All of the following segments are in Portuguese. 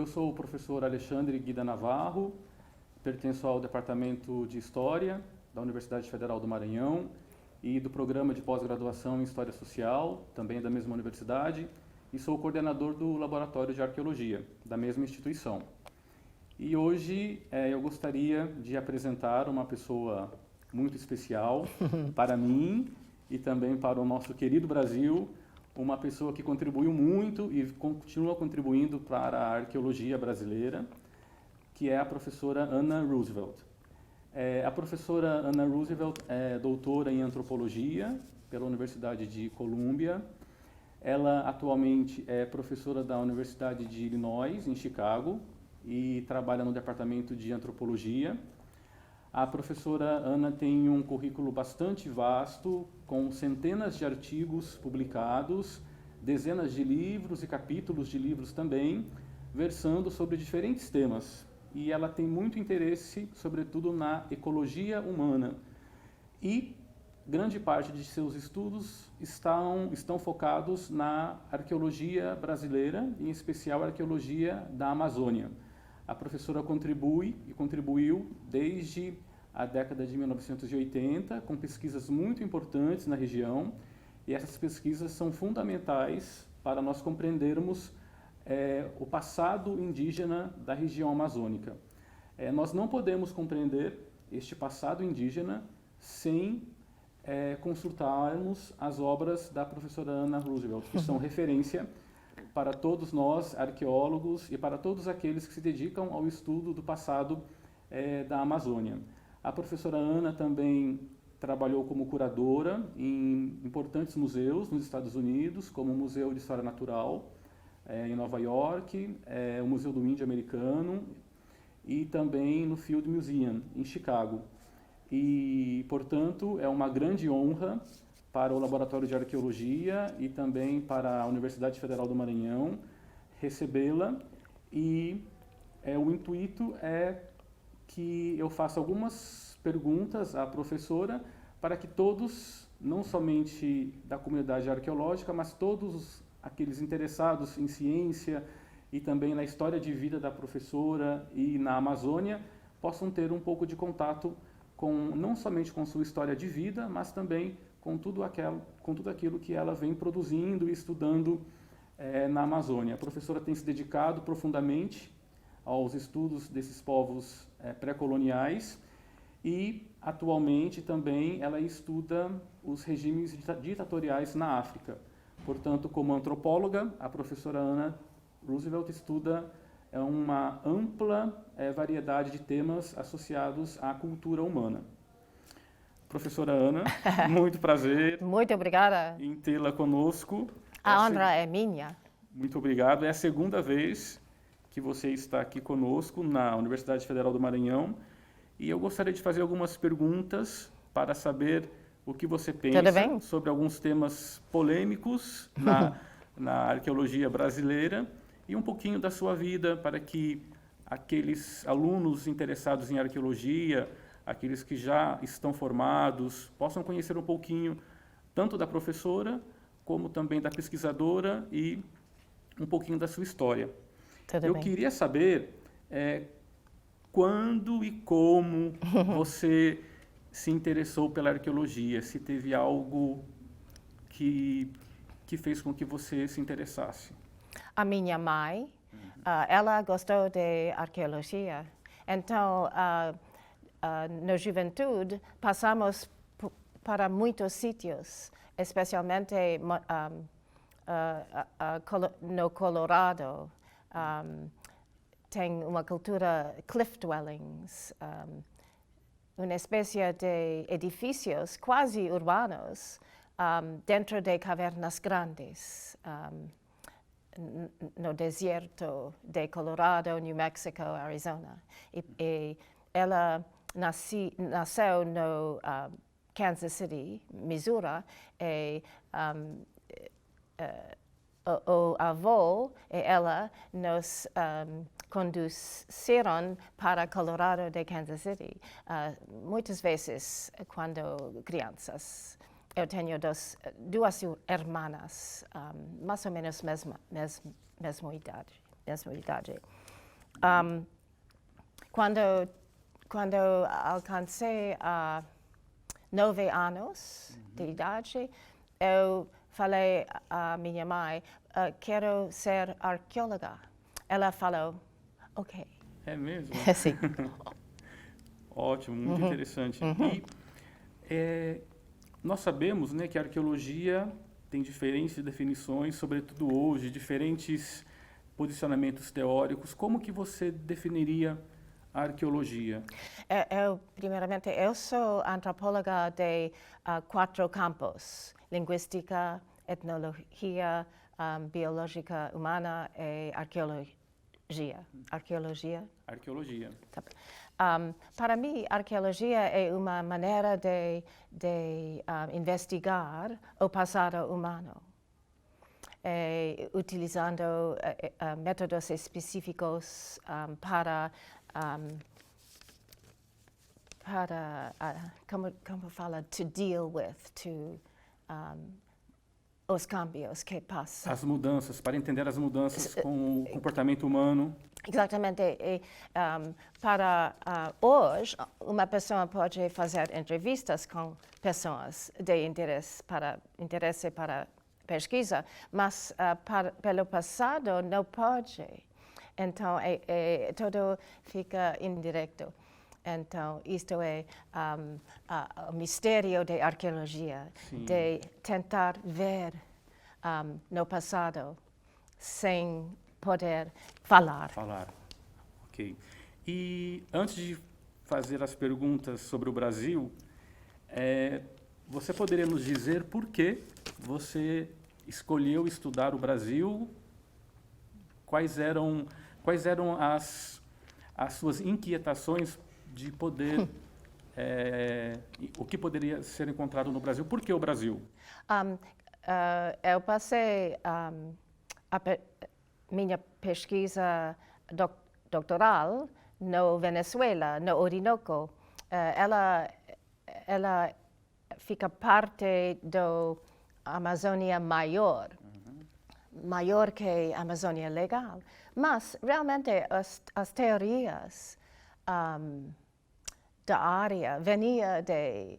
Eu sou o professor Alexandre Guida Navarro, pertenço ao Departamento de História da Universidade Federal do Maranhão e do Programa de Pós-Graduação em História Social, também da mesma universidade, e sou o coordenador do Laboratório de Arqueologia, da mesma instituição. E hoje eu gostaria de apresentar uma pessoa muito especial para mim e também para o nosso querido Brasil, uma pessoa que contribuiu muito e continua contribuindo para a arqueologia brasileira, que é a professora Ana Roosevelt. A professora Ana Roosevelt é doutora em antropologia pela Universidade de Columbia. Ela atualmente é professora da Universidade de Illinois, em Chicago, e trabalha no departamento de antropologia. A professora Ana tem um currículo bastante vasto, com centenas de artigos publicados, dezenas de livros e capítulos de livros também, versando sobre diferentes temas. E ela tem muito interesse, sobretudo, na ecologia humana. E grande parte de seus estudos estão focados na arqueologia brasileira, em especial a arqueologia da Amazônia. A professora contribuiu desde a década de 1980, com pesquisas muito importantes na região, e essas pesquisas são fundamentais para nós compreendermos o passado indígena da região amazônica. Nós não podemos compreender este passado indígena sem consultarmos as obras da professora Ana Roosevelt, que são referência para todos nós, arqueólogos, e para todos aqueles que se dedicam ao estudo do passado da Amazônia. A professora Ana também trabalhou como curadora em importantes museus nos Estados Unidos, como o Museu de História Natural, em Nova York, o Museu do Índio Americano, e também no Field Museum, em Chicago. E, portanto, é uma grande honra para o Laboratório de Arqueologia e também para a Universidade Federal do Maranhão recebê-la, e o intuito é que eu faça algumas perguntas à professora para que todos, não somente da comunidade arqueológica, mas todos aqueles interessados em ciência e também na história de vida da professora e na Amazônia, possam ter um pouco de contato não somente com sua história de vida, mas também com tudo aquilo que ela vem produzindo e estudando na Amazônia. A professora tem se dedicado profundamente aos estudos desses povos pré-coloniais e, atualmente, também ela estuda os regimes ditatoriais na África. Portanto, como antropóloga, a professora Ana Roosevelt estuda uma ampla variedade de temas associados à cultura humana. Professora Ana, muito prazer. Muito obrigada. Em tê-la conosco. A honra é minha. Muito obrigado. É a segunda vez que você está aqui conosco na Universidade Federal do Maranhão. E eu gostaria de fazer algumas perguntas para saber o que você pensa sobre alguns temas polêmicos na arqueologia brasileira e um pouquinho da sua vida, para que aqueles alunos interessados em arqueologia, aqueles que já estão formados, possam conhecer um pouquinho tanto da professora, como também da pesquisadora e um pouquinho da sua história. Eu queria saber quando e como você se interessou pela arqueologia, se teve algo que fez com que você se interessasse. A minha mãe, ela gostou de arqueologia, então, na juventude, passamos para muitos sítios, especialmente no Colorado. Tem uma cultura cliff dwellings, uma espécie de edifícios quase urbanos dentro de cavernas grandes, no deserto de Colorado, New Mexico, Arizona. E ela nasceu no Kansas City, Missouri, e o avô e ela nos conduziram para Colorado de Kansas City. Muitas vezes, quando crianças, eu tenho duas irmãs, mais ou menos mesma idade. mesma idade. Quando alcancei 9 anos de idade, eu falei à minha mãe, quero ser arqueóloga. Ela falou, ok. É mesmo? Sim. Ótimo, muito interessante. E nós sabemos, né, que a arqueologia tem diferentes definições, sobretudo hoje, diferentes posicionamentos teóricos. Como que você definiria a arqueologia? Primeiramente, eu sou antropóloga de 4 campos: linguística, etnologia, biológica humana e arqueologia. Arqueologia? Arqueologia. Tá. Para mim, arqueologia é uma maneira de investigar o passado humano, utilizando métodos específicos para como fala, to deal with, os cambios que passam. As mudanças, para entender as mudanças com o comportamento humano. Exatamente. Para hoje, uma pessoa pode fazer entrevistas com pessoas de interesse para pesquisa, mas pelo passado não pode. Então, tudo fica indireto. Então, isto é o mistério da arqueologia, Sim. de tentar ver no passado sem poder falar. Ok. E antes de fazer as perguntas sobre o Brasil, você poderia nos dizer por que você escolheu estudar o Brasil? Quais eram as suas inquietações de poder, o que poderia ser encontrado no Brasil? Por que o Brasil? Eu passei minha pesquisa doutoral no Venezuela, no Orinoco. Ela fica parte da Amazônia maior, maior que a Amazônia legal. Mas, realmente, as teorias da área veniam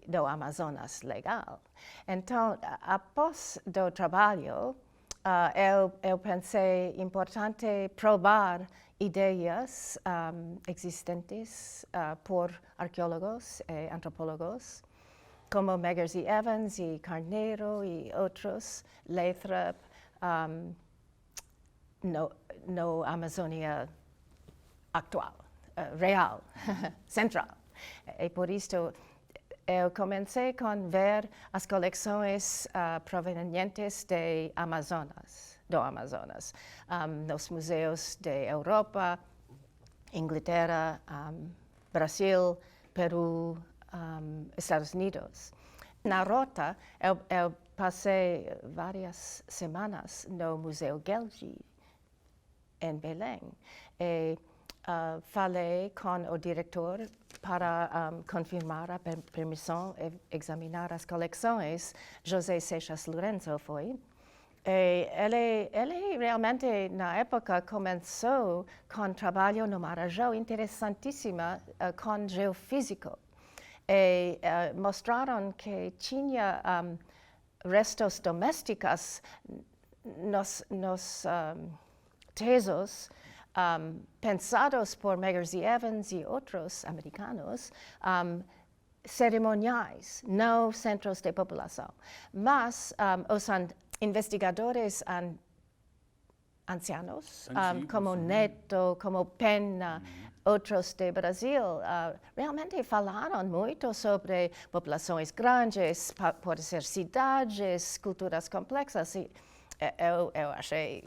do Amazonas legal. Então, após o trabalho, eu pensei importante provar ideias existentes por arqueólogos e antropólogos, como Meggers e Evans e Carneiro e outros, Lathrop, no Amazônia atual, real, central. E por isso eu comecei com ver as coleções provenientes do Amazonas, nos museus da Europa, Inglaterra, Brasil, Peru, Estados Unidos. Na rota, eu passei várias semanas no Museu Gelgi, em Belém, e falei com o diretor para confirmar a permissão e examinar as coleções. José Seixas Lourenço foi. E ele realmente, na época, começou com trabalho no Marajó interessantíssimo com geofísico. E mostraram que tinha restos domésticos nos tesoros pensados por Meggers e Evans e outros americanos, cerimoniais, não centros de população. Mas os investigadores ancianos, como Neto, como Penna, outros do Brasil, realmente falaram muito sobre populações grandes, pode ser cidades, culturas complexas. E eu achei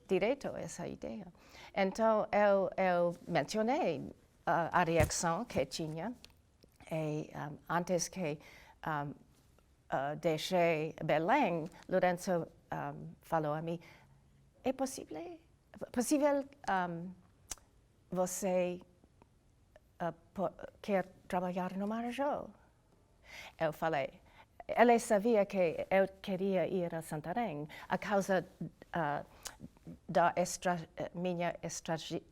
direito essa ideia. Então, eu mencionei a reação que tinha, e antes que deixei Belém, Lourenço falou a mim, é possível você quer trabalhar no Marajó? Eu falei, ele sabia que eu queria ir a Santarém a causa minha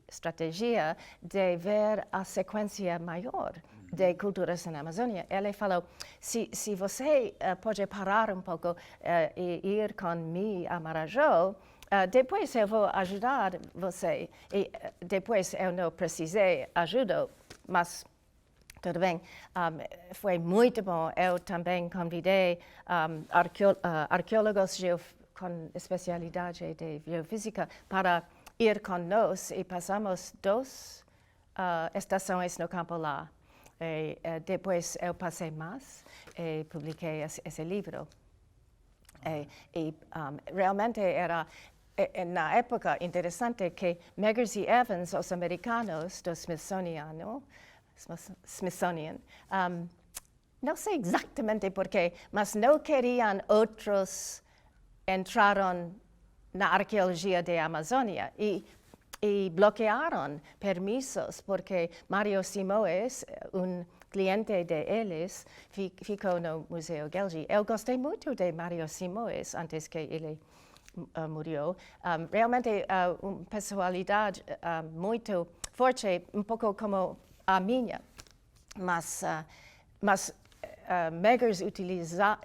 estratégia de ver a sequência maior de culturas na Amazônia. Ele falou, se você pode parar um pouco e ir comigo a Marajó, depois eu vou ajudar você. E depois eu não precisei ajuda, mas tudo bem. Foi muito bom. Eu também convidei arqueólogos com especialidade de geofísica para ir conosco e passamos 2 estações no campo lá. E depois eu passei mais e publiquei esse livro. Realmente era, na época, interessante que Meggers e Evans, os americanos do Smithsonian, não sei exatamente porquê, mas não queriam outros entraram na arqueologia da Amazônia e bloquearam permissos, porque Mário Simões, cliente deles, ficou no Museu Gelgi. Eu gostei muito de Mário Simões antes que ele morreu. Realmente, uma personalidade muito forte, um pouco como a minha, mas Meggers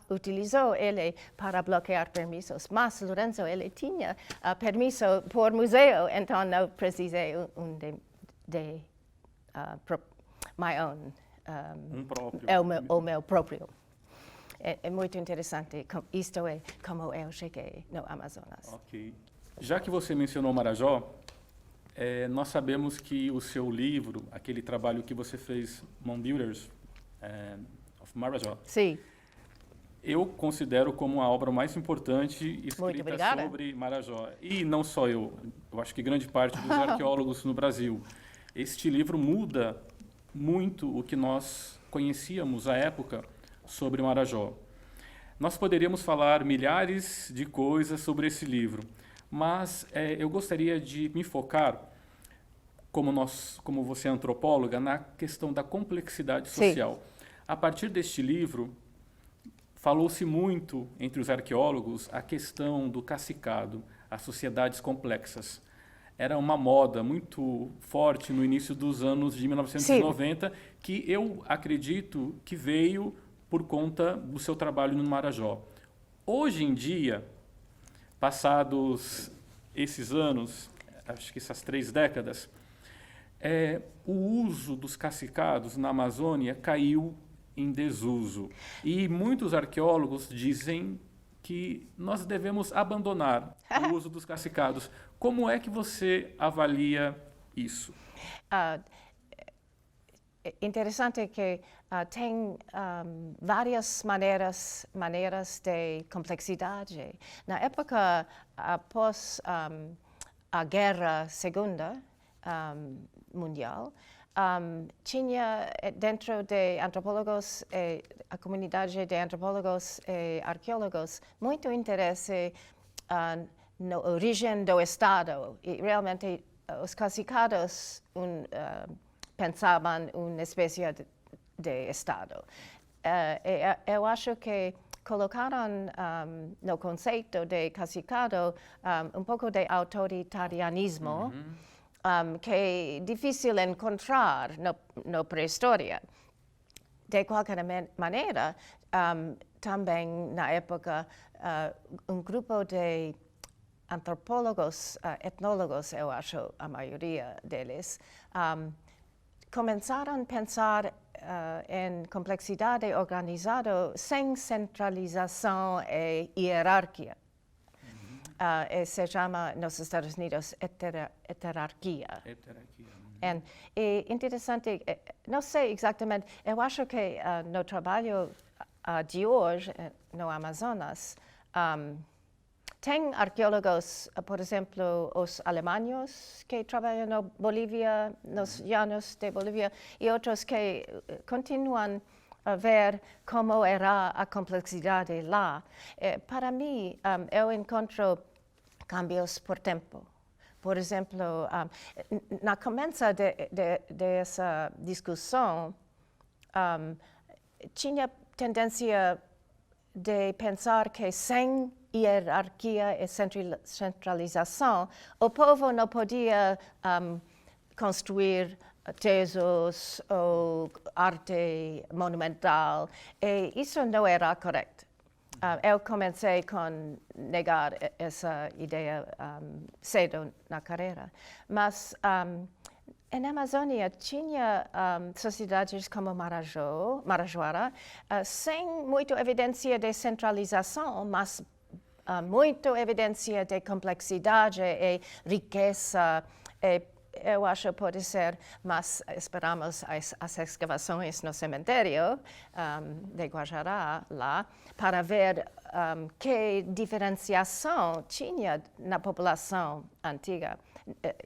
utilizou ele para bloquear permissos, mas Lorenzo, ele tinha permisso por museu, então não precisei my own, próprio. o meu próprio. É muito interessante, isto é como eu cheguei no Amazonas. Ok. Já que você mencionou Marajó, nós sabemos que o seu livro, aquele trabalho que você fez, Mound Builders, of Marajó, sim, eu considero como a obra mais importante escrita sobre Marajó. E não só eu acho que grande parte dos arqueólogos no Brasil. Este livro muda muito o que nós conhecíamos à época sobre Marajó. Nós poderíamos falar milhares de coisas sobre esse livro, mas eu gostaria de me focar, como você é antropóloga, na questão da complexidade social. Sim. A partir deste livro, falou-se muito entre os arqueólogos a questão do cacicado, as sociedades complexas. Era uma moda muito forte no início dos anos de 1990, sim, que eu acredito que veio por conta do seu trabalho no Marajó. Hoje em dia, passados esses anos, acho que essas 3 décadas, o uso dos cacicados na Amazônia caiu em desuso. E muitos arqueólogos dizem que nós devemos abandonar o uso dos cacicados. Como é que você avalia isso? Interessante que tem várias maneiras de complexidade. Na época após a Guerra Segunda Mundial, tinha dentro de antropólogos, a comunidade de antropólogos e arqueólogos, muito interesse na origem do Estado. E realmente os cacicados pensavam uma espécie de Estado. Eu acho que colocaram no conceito de cacicado um pouco de autoritarianismo, que é difícil encontrar na pré-história. De qualquer maneira, também na época, grupo de antropólogos, etnólogos, eu acho a maioria deles, começaram a pensar em complexidade organizada sem centralização e hierarquia. Se chama nos Estados Unidos heterarquia. É interessante, não sei exatamente, eu acho que no trabalho de hoje no Amazonas, tem arqueólogos, por exemplo, os alemães que trabalham na Bolívia, nos llanos de Bolívia, e outros que continuam a ver como era a complexidade lá. Para mim, eu encontro cambios por tempo. Por exemplo, na começo dessa discussão, tinha tendência de pensar que sem hierarquia e centralização, o povo não podia construir tesouros ou arte monumental, e isso não era correto. Eu comecei com negar essa ideia cedo na carreira, mas na Amazônia tinha sociedades como Marajoara, sem muita evidência de centralização, mas muita evidência de complexidade e riqueza. Eu acho que pode ser, mas esperamos as escavações no cemitério de Guajará, lá, para ver que diferenciação tinha na população antiga.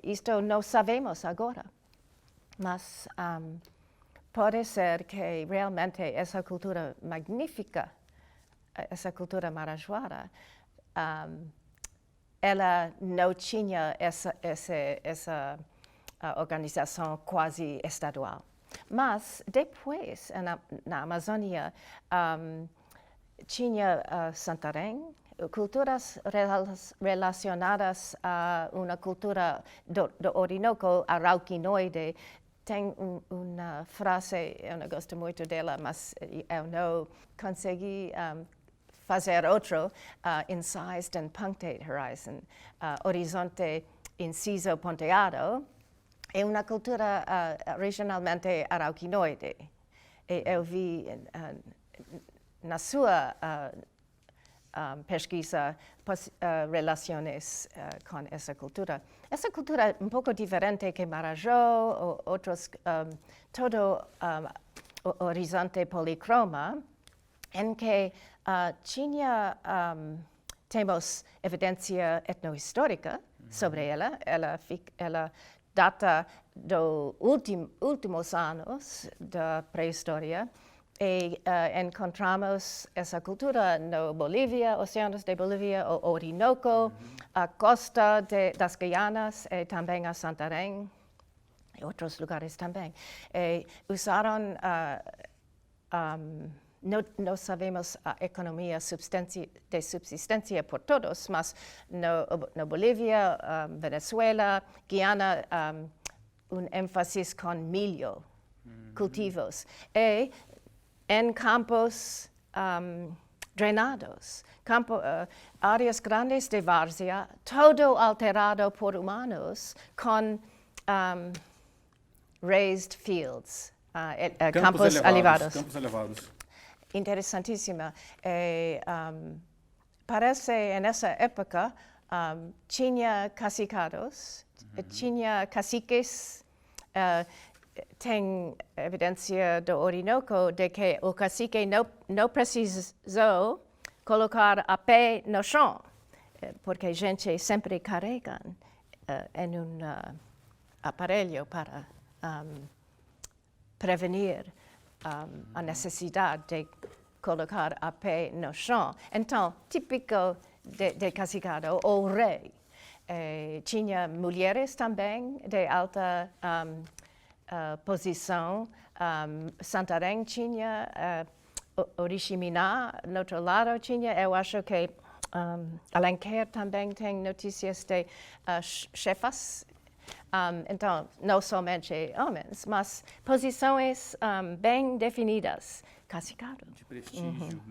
Isto não sabemos agora, mas pode ser que realmente essa cultura magnífica, essa cultura marajoara, ela não tinha essa organização quase estadual. Mas depois, na Amazônia, tinha Santarém, culturas relacionadas a uma cultura do Orinoco arauquinoide. Tem uma frase, eu não gosto muito dela, mas eu não consegui fazer outro, incised and punctate horizon, horizonte inciso ponteado. É uma cultura regionalmente arauquinoide. Eu vi na sua pesquisa relações com essa cultura. Essa cultura é um pouco diferente que Marajó ou outros, todo o horizonte policroma, em que temos evidência etnohistórica sobre ela. Ela data dos últimos anos da pré-história e encontramos essa cultura no Bolívia, oceanos de Bolívia, o Orinoco, a costa das Guianas e também a Santarém e outros lugares também. Usaram, não sabemos a economia de subsistência por todos, mas no Bolívia, Venezuela, Guiana, ênfase com milho, cultivos. E em campos drenados, áreas grandes de várzea, todo alterado por humanos com raised fields, campos elevados. Campos elevados. Interessantíssima. Parece, nessa época, tinha cacicados, tinha caciques. Tem evidência do Orinoco de que o cacique não precisou colocar a pé no chão, porque a gente sempre carrega em um aparelho para prevenir a necessidade de colocar a pé no chão. Então, típico de cacicado, o rei. Tinha mulheres também de alta posição. Santarém tinha, Oriximiná, no outro lado tinha, eu acho que Alenquer também tem notícias de chefas. Então, não somente homens, mas posições bem definidas. Cacicado. De prestígio.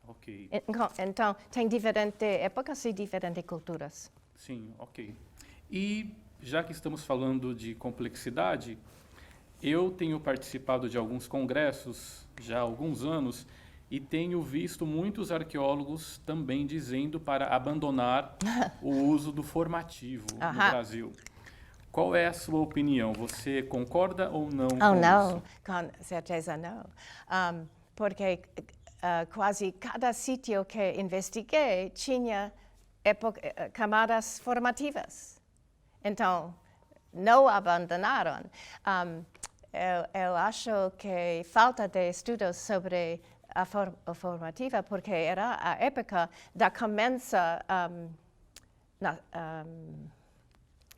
Ok. Então, tem diferentes épocas e diferentes culturas. Sim, ok. E, já que estamos falando de complexidade, eu tenho participado de alguns congressos já há alguns anos e tenho visto muitos arqueólogos também dizendo para abandonar o uso do formativo no Brasil. Qual é a sua opinião? Você concorda ou não com não, isso? com certeza não. Porque quase cada sítio que investiguei tinha camadas formativas. Então, não abandonaram. Eu acho que falta de estudos sobre a formativa, porque era a época da começa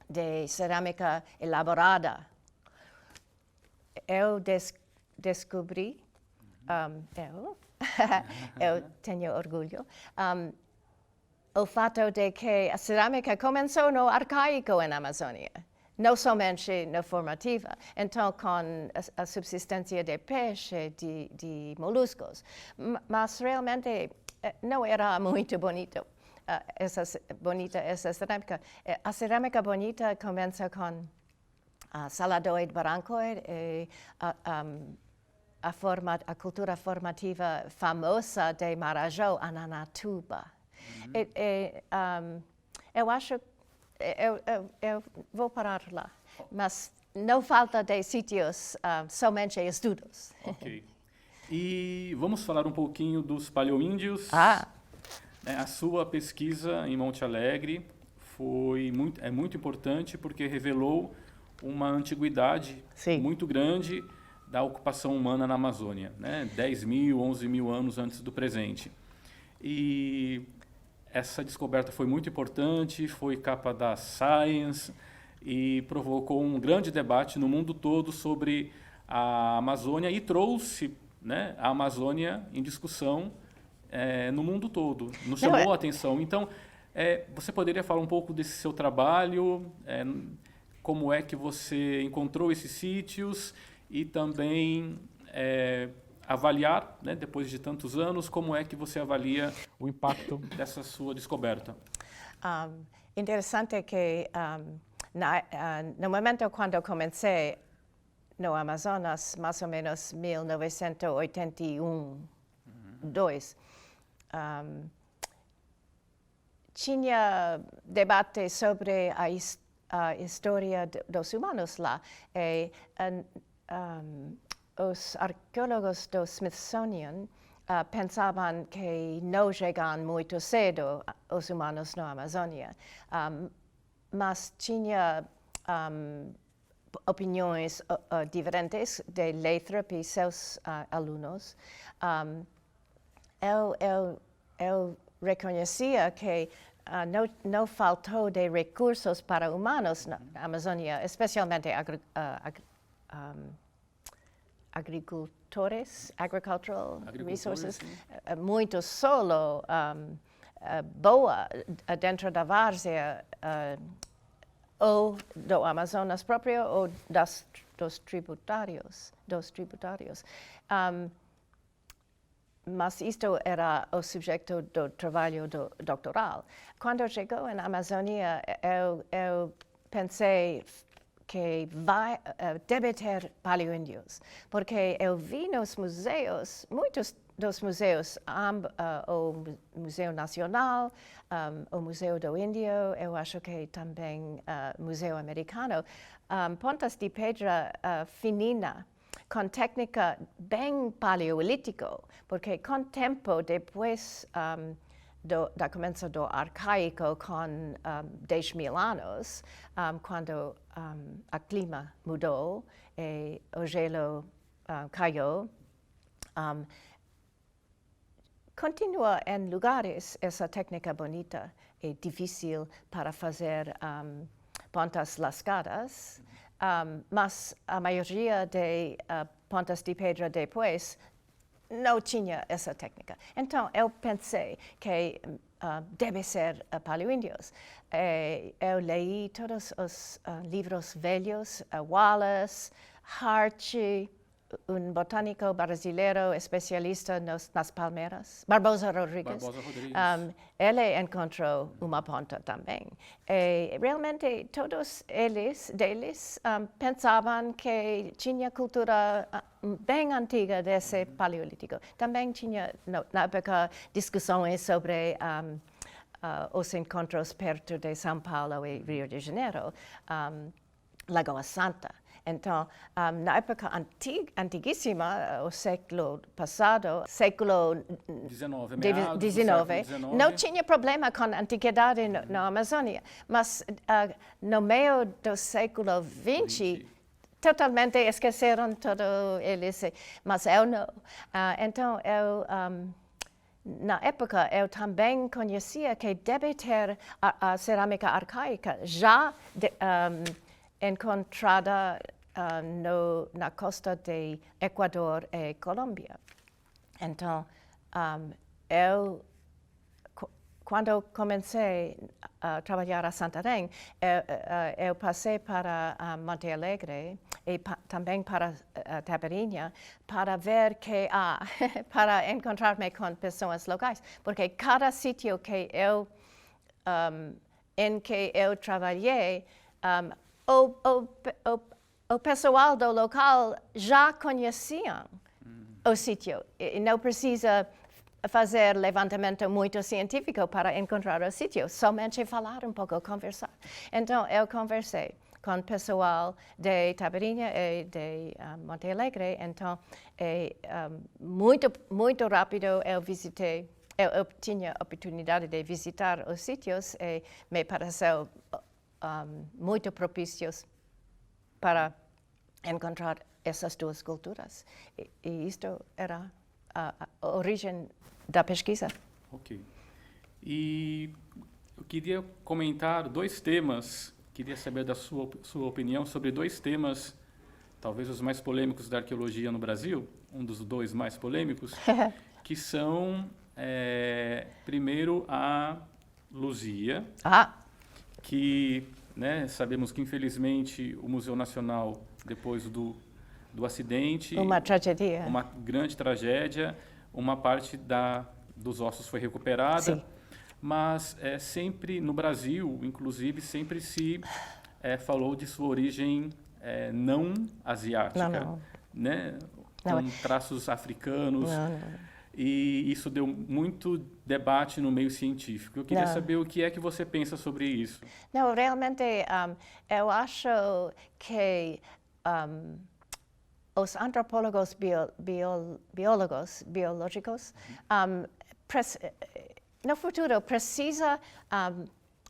de cerâmica elaborada. Eu descobri, eu tenho orgulho. O fato de que a cerâmica começou no arcaico em Amazônia, não somente na formativa. Então, com a subsistência de peixe, de moluscos. Mas realmente não era muito bonito. Essa cerâmica. A cerâmica bonita começa com saladoide brancoide e a cultura formativa famosa de Marajó, Ananatuba. Eu acho, eu vou parar lá, mas não falta de sítios, somente estudos. Ok. E vamos falar um pouquinho dos paleoíndios. A sua pesquisa em Monte Alegre é muito importante porque revelou uma antiguidade muito grande da ocupação humana na Amazônia, né? 10 mil, 11 mil anos antes do presente. E essa descoberta foi muito importante, foi capa da Science e provocou um grande debate no mundo todo sobre a Amazônia e trouxe, né, a Amazônia em discussão no mundo todo, nos chamou a atenção. Então, você poderia falar um pouco desse seu trabalho, como é que você encontrou esses sítios e também avaliar, né, depois de tantos anos, como é que você avalia o impacto dessa sua descoberta? Interessante que no momento quando eu comecei no Amazonas, mais ou menos 1981, 2, tinha debate sobre a história dos humanos lá. Os arqueólogos do Smithsonian pensavam que não chegaram muito cedo os humanos na Amazônia, mas tinha opiniões diferentes de Lathrop e seus alunos. Eu reconhecia que não faltou de recursos para humanos na Amazônia, especialmente agricultural resources, muito solo, boa dentro da várzea, ou do Amazonas próprio ou dos tributários. Mas isto era o subjecto do trabalho doutoral. Quando chegou na Amazônia, eu pensei que deve ter paleoíndios, porque eu vi nos museus, muitos dos museus, o Museu Nacional, o Museu do Índio, eu acho que também o Museu Americano, pontas de pedra finina, com técnica bem paleolítico, porque com tempo depois da começo do arcaico, com 10 mil anos, quando o clima mudou e o gelo caiu, continua em lugares essa técnica bonita e difícil para fazer pontas lascadas, mas a maioria de pontas de pedra depois não tinha essa técnica. Então, eu pensei que deve ser paleoíndios. Eu li todos os livros velhos, Wallace, Hart, botânico brasileiro especialista nas palmeiras, Barbosa Rodrigues. Ele encontrou uma ponta também. Realmente, todos eles pensavam que tinha cultura bem antiga desse paleolítico. Também tinha, na época, discussões sobre os encontros perto de São Paulo e Rio de Janeiro, Lagoa Santa. Então, na época antiguíssima, o século passado, século XIX, não tinha problema com a antiguidade na Amazônia. Mas no meio do século XX, totalmente esqueceram todo eles, mas eu não. Então, na época, eu também conhecia que deve ter a cerâmica arcaica já encontrada na costa de Equador e Colômbia. Então, quando comecei a trabalhar a Santarém, eu passei para Monte Alegre e também para Tabarinha para ver que para encontrar-me com pessoas locais, porque cada sítio que em que eu trabalhei, o pessoal do local já conheciam o sítio. E não precisa fazer levantamento muito científico para encontrar o sítio, somente falar um pouco, conversar. Então, eu conversei com o pessoal de Tabarinha e de Monte Alegre. Então, muito rápido eu visitei. Eu tinha a oportunidade de visitar os sítios e me pareceu muito propícios para encontrar essas duas culturas. E isto era a origem da pesquisa. Ok. E eu queria comentar dois temas, queria saber da sua opinião sobre dois temas, talvez os mais polêmicos da arqueologia no Brasil, um dos dois mais polêmicos, que são, primeiro, a Luzia, que sabemos que, infelizmente, o Museu Nacional, depois do acidente... Uma tragédia. Uma grande tragédia. Uma parte dos ossos foi recuperada, sim, mas sempre no Brasil, inclusive, sempre se falou de sua origem não asiática, não. Né? Com traços africanos. Não. E isso deu muito debate no meio científico. Eu queria saber o que é que você pensa sobre isso. Não, realmente, eu acho que os antropólogos biológicos no futuro precisa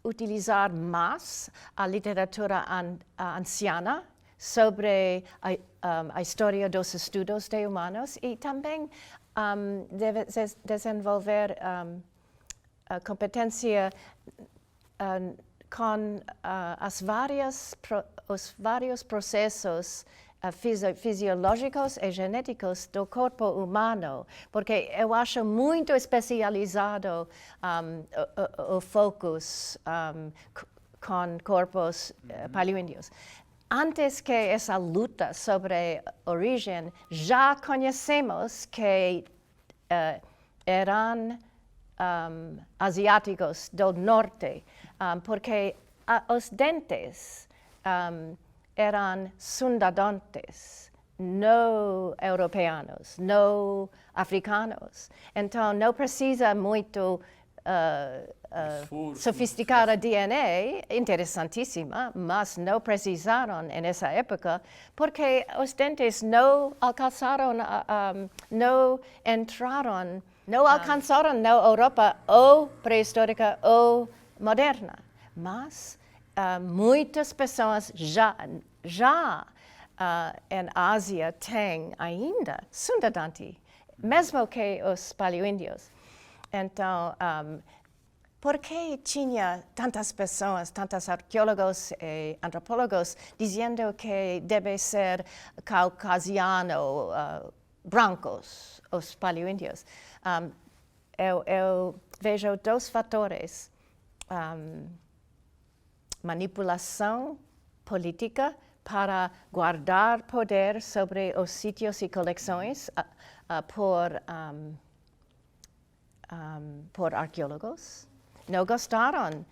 utilizar mais a literatura anciana sobre a história dos estudos de humanos e também deve desenvolver a competência com os vários processos fisiológicos e genéticos do corpo humano, porque eu acho muito especializado o foco com corpos paleoíndios. Antes que essa luta sobre origem, já conhecemos que eram asiáticos do norte, porque os dentes eram sundadontes, não europeus, não africanos. Então, não precisa muito sofisticar a DNA, interessantíssima, mas não precisaram nessa época, porque os dentes não alcançaram, não alcançaram na Europa ou pré-histórica ou moderna. Mas muitas pessoas já em Ásia têm ainda sundadante, mesmo que os paleoíndios. Então, por que tinha tantas pessoas, tantos arqueólogos e antropólogos dizendo que deve ser caucasiano, brancos, os paleoíndios? Eu vejo dois fatores. Manipulação política para guardar poder sobre os sítios e coleções por arqueólogos. Não gostaram de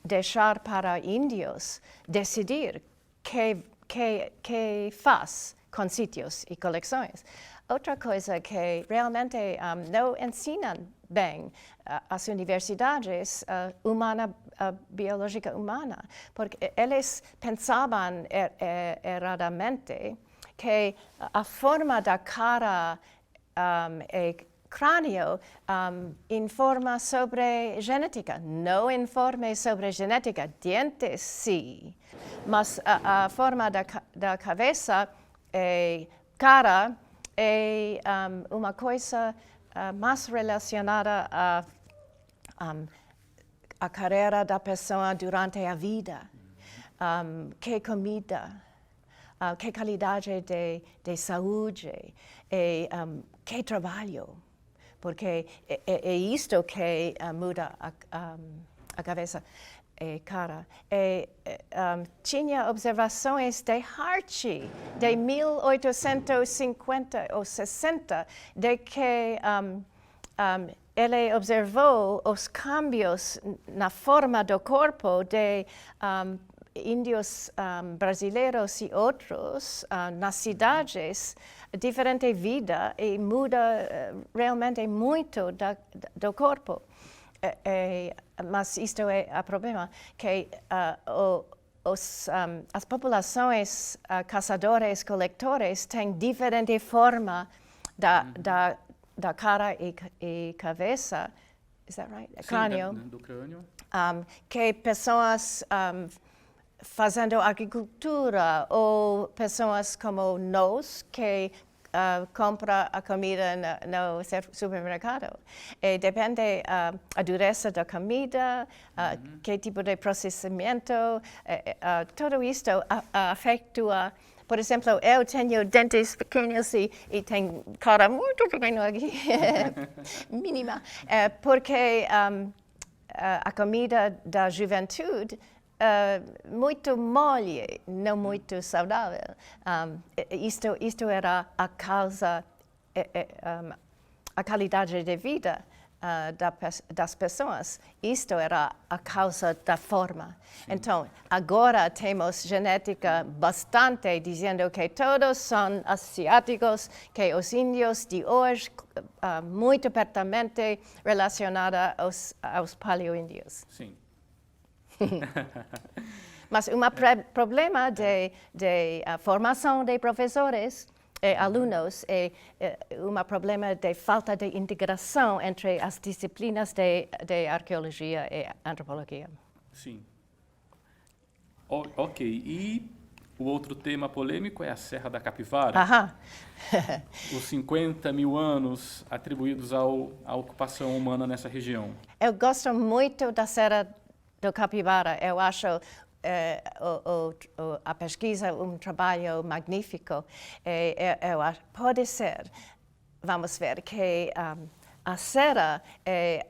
deixar para índios decidir que faz com sítios e coleções. Outra coisa que realmente não ensinam bem as universidades biológica humana, porque eles pensavam erradamente que a forma da cara e crânio informa sobre genética. Não informa sobre genética, dentes sim, mas a forma da cabeça e cara é uma coisa mais relacionada a carreira da pessoa durante a vida, que comida, que qualidade de saúde e que trabalho. porque é isto que muda a cabeça e cara. Tinha observações de Hart de 1850 ou 60, de que ele observou os cambios na forma do corpo de índios brasileiros e outros nas cidades, diferente vida, e muda realmente muito do corpo. Mas isto é o problema, que as populações caçadores-coletores têm diferente forma da cara e cabeça, is that right? Sim, crânio. do crânio. Que pessoas fazendo agricultura ou pessoas como nós que compram a comida no supermercado. E depende a dureza da comida, que tipo de processamento, tudo isto afetua. Por exemplo, eu tenho dentes pequenos e tenho cara muito pequena aqui, mínima, porque a comida da juventude muito mole, não muito saudável. Isto era a causa, a qualidade de vida das pessoas. Isto era a causa da forma. Então, agora temos genética bastante dizendo que todos são asiáticos, que os índios de hoje muito pertamente relacionados aos paleoíndios. Sim. Mas problema de formação de professores e alunos é problema de falta de integração entre as disciplinas de arqueologia e antropologia. Sim. Ok. E o outro tema polêmico é a Serra da Capivara. Os 50 mil anos atribuídos à ocupação humana nessa região. Eu gosto muito da Serra do Capivara. Eu acho a pesquisa um trabalho magnífico. Pode ser, vamos ver, que a serra é